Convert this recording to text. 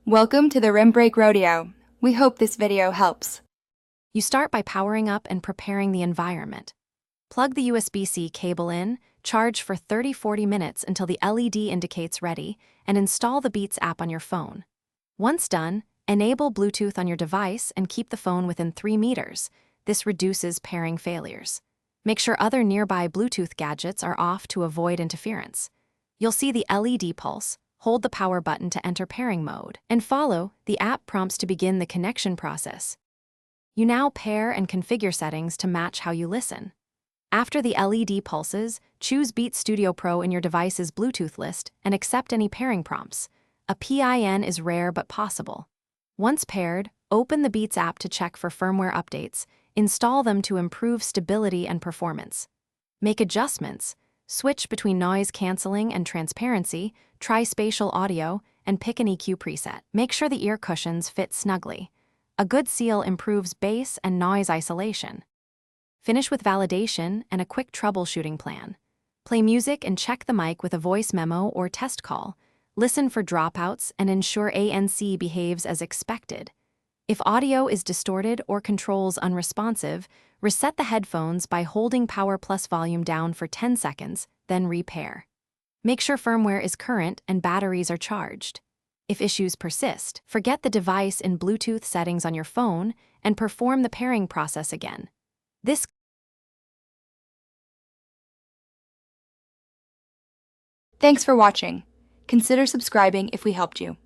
Welcome to the Rim Break Rodeo. We hope this video helps. You start by powering up and preparing the environment. Plug the USB-C cable in, charge for 30-40 minutes until the LED indicates ready, and install the Beats app on your phone. Once done, enable Bluetooth on your device and keep the phone within 3 meters. This reduces pairing failures. Make sure other nearby Bluetooth gadgets are off to avoid interference. You'll see the LED pulse. Hold the power button to enter pairing mode, and follow the app prompts to begin the connection process. You now pair and configure settings to match how you listen. After the LED pulses, choose Beats Studio Pro in your device's Bluetooth list and accept any pairing prompts. A PIN is rare but possible. Once paired, open the Beats app to check for firmware updates. Install them to improve stability and performance. Make adjustments. Switch between noise canceling and transparency, try spatial audio, and pick an EQ preset. Make sure the ear cushions fit snugly. A good seal improves bass and noise isolation. Finish with validation and a quick troubleshooting plan. Play music and check the mic with a voice memo or test call. Listen for dropouts and ensure ANC behaves as expected. If audio is distorted or controls unresponsive, reset the headphones by holding power plus volume down for 10 seconds, then repair. Make sure firmware is current and batteries are charged. If issues persist, forget the device in Bluetooth settings on your phone and perform the pairing process again. Thanks for watching. Consider subscribing if we helped you.